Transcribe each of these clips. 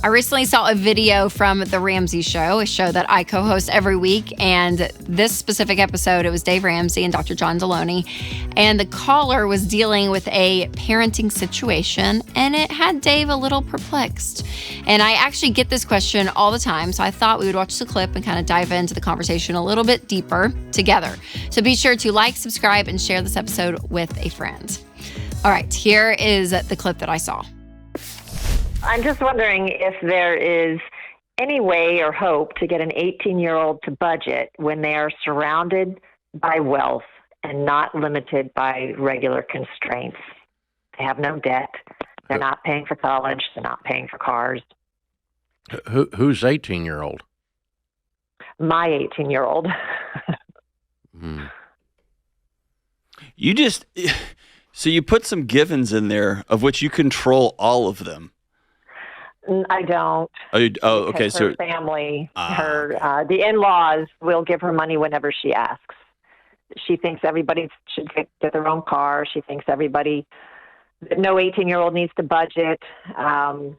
I recently saw a video from The Ramsey Show, a show that I co-host every week. And this specific episode, it was Dave Ramsey and Dr. John Deloney. And the caller was dealing with a parenting situation, and it had Dave a little perplexed. And I actually get this question all the time, so I thought we would watch the clip and kind of dive into the conversation a little bit deeper together. So be sure to like, subscribe, and share this episode with a friend. All right, here is the clip that I saw. I'm just wondering if there is any way or hope to get an 18-year-old to budget when they are surrounded by wealth and not limited by regular constraints. They have no debt. They're not paying for college. They're not paying for cars. Who's 18-year-old? My 18-year-old. So you put some givens in there of which you control all of them. I don't. Okay. So her family, the in-laws will give her money whenever she asks. She thinks everybody should get their own car. She thinks no 18-year-old needs to budget. And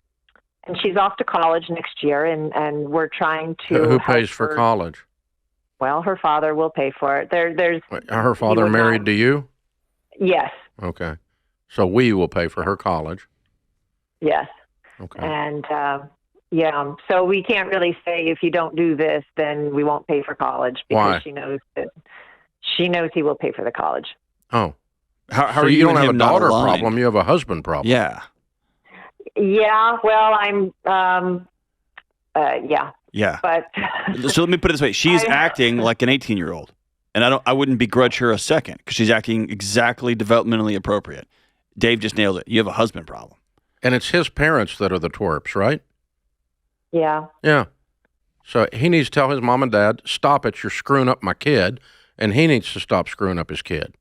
she's off to college next year, and we're trying to. Who pays for college? Well, her father will pay for it. Her father married to you? Yes. Okay. So we will pay for her college. Yes. Okay. And, so we can't really say if you don't do this, then we won't pay for college, because Why? she knows he will pay for the college. Oh. How So are you don't and have a him not daughter aligned? problem, you have a husband problem. Yeah. Yeah, well, yeah. Yeah. But So let me put it this way. She's acting like an 18-year-old. And I wouldn't begrudge her a second, because she's acting exactly developmentally appropriate. Dave just nailed it. You have a husband problem. And it's his parents that are the twerps, right? yeah. Yeah. So he needs to tell his mom and dad, stop it, you're screwing up my kid. And he needs to stop screwing up his kid.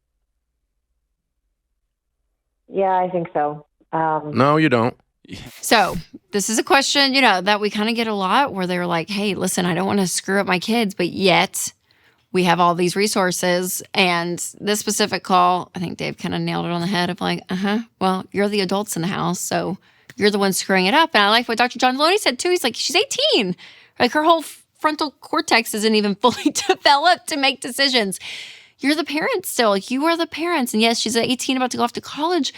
Yeah, I think so. No, you don't. So this is a question, that we kind of get a lot, where they're like, hey, listen, I don't want to screw up my kids, but yet we have all these resources. And this specific call, I think Dave kind of nailed it on the head of like, well, you're the adults in the house, so you're the one screwing it up. And I like what Dr. John Deloney said too. He's like, she's 18. Like, her whole frontal cortex isn't even fully developed to make decisions. You're the parents still. Like, you are the parents. And yes, she's 18, about to go off to college,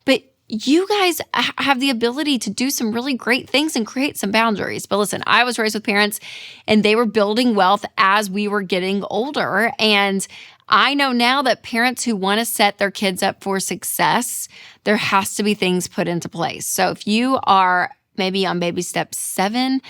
but you guys have the ability to do some really great things and create some boundaries. But listen, I was raised with parents, and they were building wealth as we were getting older. And I know now that parents who want to set their kids up for success, there has to be things put into place. So if you are maybe on baby step 7,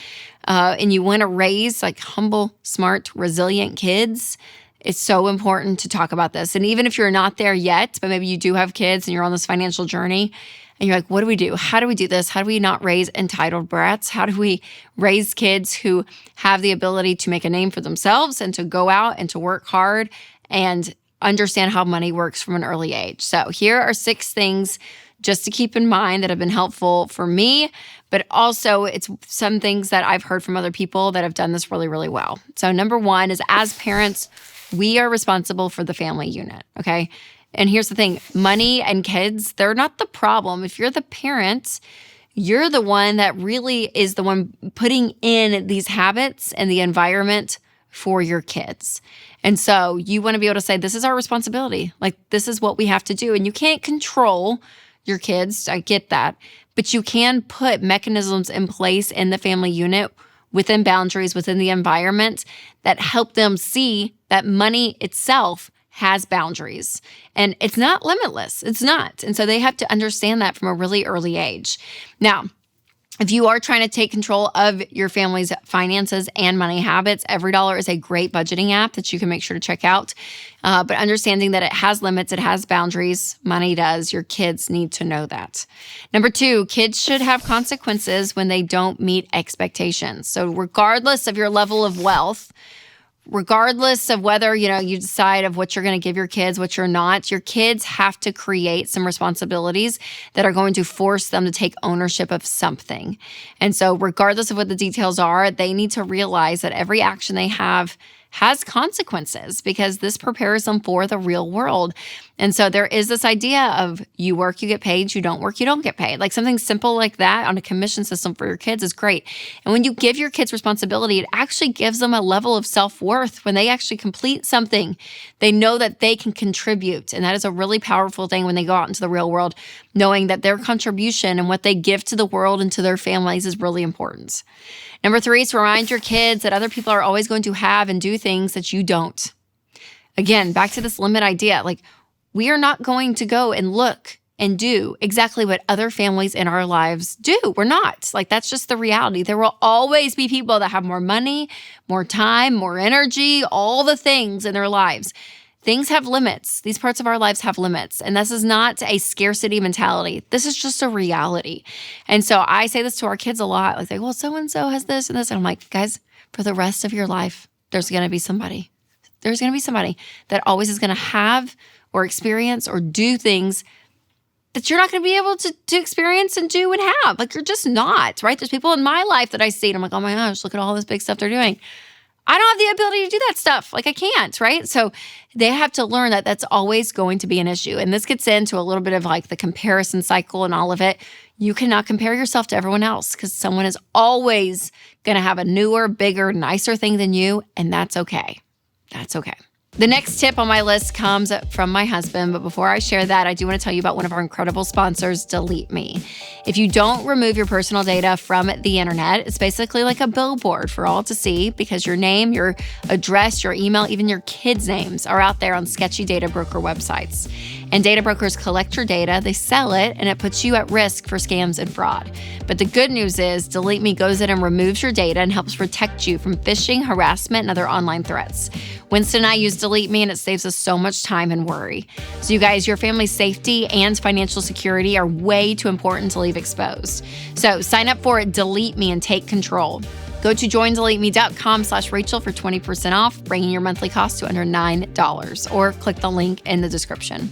and you want to raise like humble, smart, resilient kids, it's so important to talk about this. And even if you're not there yet, but maybe you do have kids and you're on this financial journey, and you're like, what do we do? How do we do this? How do we not raise entitled brats? How do we raise kids who have the ability to make a name for themselves and to go out and to work hard and understand how money works from an early age? So here are 6 things just to keep in mind that have been helpful for me, but also it's some things that I've heard from other people that have done this really, really well. So number 1 is, as parents, we are responsible for the family unit, okay? And here's the thing, money and kids, they're not the problem. If you're the parent, you're the one that really is the one putting in these habits and the environment for your kids. And so you want to be able to say, this is our responsibility. Like, this is what we have to do. And you can't control your kids, I get that, but you can put mechanisms in place in the family unit within boundaries, within the environment, that help them see that money itself has boundaries. And it's not limitless. It's not. And so they have to understand that from a really early age. Now, if you are trying to take control of your family's finances and money habits, EveryDollar is a great budgeting app that you can make sure to check out. But understanding that it has limits, it has boundaries, money does, your kids need to know that. Number 2, kids should have consequences when they don't meet expectations. So regardless of your level of wealth, regardless of whether, you decide of what you're going to give your kids, what you're not, your kids have to create some responsibilities that are going to force them to take ownership of something. And so regardless of what the details are, they need to realize that every action they have has consequences because this prepares them for the real world. And so there is this idea of you work, you get paid, you don't work, you don't get paid. Like something simple like that on a commission system for your kids is great. And when you give your kids responsibility, it actually gives them a level of self-worth. When they actually complete something, they know that they can contribute. And that is a really powerful thing when they go out into the real world, knowing that their contribution and what they give to the world and to their families is really important. Number 3 is to remind your kids that other people are always going to have and do things that you don't. Again, back to this limit idea, like we are not going to go and look and do exactly what other families in our lives do. We're not. Like that's just the reality. There will always be people that have more money, more time, more energy, all the things in their lives. Things have limits. These parts of our lives have limits. And this is not a scarcity mentality. This is just a reality. And so I say this to our kids a lot. Like, well, so-and-so has this and this. And I'm like, guys, for the rest of your life, there's going to be somebody. There's going to be somebody that always is going to have or experience or do things that you're not going to be able to experience and do and have. Like, you're just not, right? There's people in my life that I see and I'm like, oh my gosh, look at all this big stuff they're doing. I don't have the ability to do that stuff. Like I can't, right? So they have to learn that that's always going to be an issue. And this gets into a little bit of like the comparison cycle and all of it. You cannot compare yourself to everyone else because someone is always going to have a newer, bigger, nicer thing than you. And that's okay. That's okay. The next tip on my list comes from my husband, but before I share that, I do want to tell you about one of our incredible sponsors, Delete Me. If you don't remove your personal data from the internet, it's basically like a billboard for all to see because your name, your address, your email, even your kids' names are out there on sketchy data broker websites. And data brokers collect your data, they sell it, and it puts you at risk for scams and fraud. But the good news is Delete Me goes in and removes your data and helps protect you from phishing, harassment, and other online threats. Winston and I use Delete Me, and it saves us so much time and worry. So you guys, your family's safety and financial security are way too important to leave exposed. So sign up for Delete Me and take control. Go to joindeleteme.com/Rachel for 20% off, bringing your monthly cost to under $9, or click the link in the description.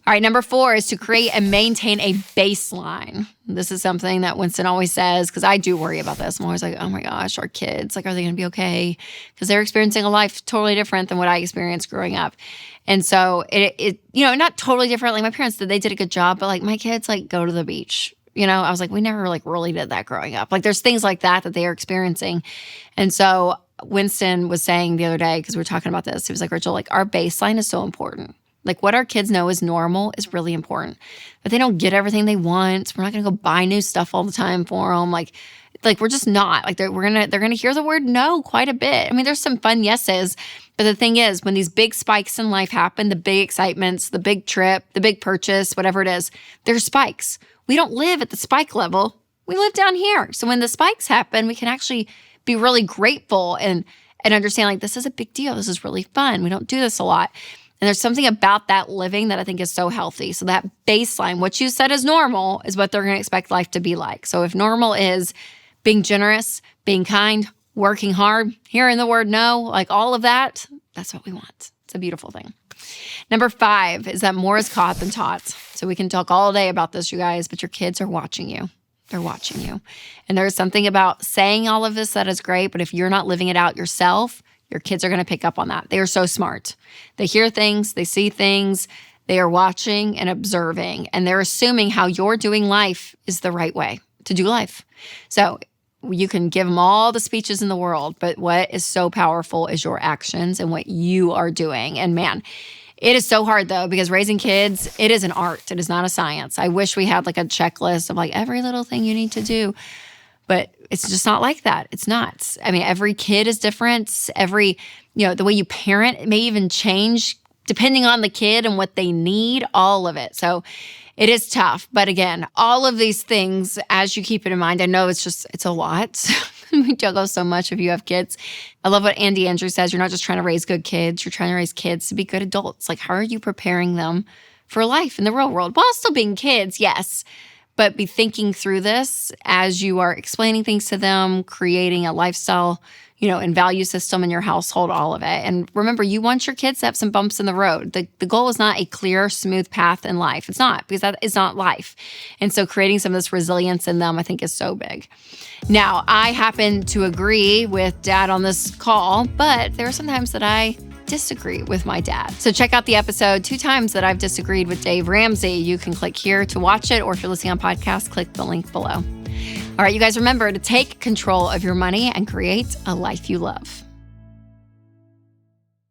All right, number 4 is to create and maintain a baseline. This is something that Winston always says, because I do worry about this. I'm always like, oh my gosh, our kids, like, are they going to be okay? Because they're experiencing a life totally different than what I experienced growing up. And so it not totally different. Like my parents did, they did a good job, but like my kids like go to the beach. I was like, we never like really did that growing up. Like there's things like that they are experiencing. And so Winston was saying the other day, because we were talking about this, he was like, Rachel, like our baseline is so important. Like what our kids know is normal is really important. But they don't get everything they want. We're not going to go buy new stuff all the time for them. Like we're just not. Like they're gonna hear the word no quite a bit. I mean, there's some fun yeses, but the thing is, when these big spikes in life happen, the big excitements, the big trip, the big purchase, whatever it is, there's spikes. We don't live at the spike level. We live down here. So when the spikes happen, we can actually be really grateful and understand like this is a big deal. This is really fun. We don't do this a lot. And there's something about that living that I think is so healthy. So that baseline, what you said is normal, is what they're going to expect life to be like. So if normal is being generous, being kind, working hard, hearing the word no, like all of that, that's what we want. It's a beautiful thing. Number 5 is that more is caught than taught. So we can talk all day about this, you guys, but your kids are watching you. They're watching you. And there's something about saying all of this that is great, but if you're not living it out yourself, your kids are going to pick up on that. They are so smart. They hear things, they see things, they are watching and observing, and they're assuming how you're doing life is the right way to do life. So you can give them all the speeches in the world, but what is so powerful is your actions and what you are doing. And man, it is so hard though, because raising kids, it is an art. It is not a science. I wish we had like a checklist of like every little thing you need to do. But it's just not like that. It's not. I mean, every kid is different. The way you parent may even change depending on the kid and what they need, all of it. So it is tough. But again, all of these things, as you keep it in mind, I know it's a lot. We juggle so much if you have kids. I love what Andy Andrews says. You're not just trying to raise good kids. You're trying to raise kids to be good adults. Like, how are you preparing them for life in the real world while still being kids? Yes. but be thinking through this as you are explaining things to them, creating a lifestyle, and value system in your household, all of it. And remember, you want your kids to have some bumps in the road. The goal is not a clear, smooth path in life. It's not, because that is not life. And so creating some of this resilience in them, I think, is so big. Now, I happen to agree with Dad on this call, but there are some times that I disagree with my dad. So check out the episode 2 times that I've disagreed with Dave Ramsey. You can click here to watch it, or if you're listening on podcast, click the link below. All right, you guys, remember to take control of your money and create a life you love.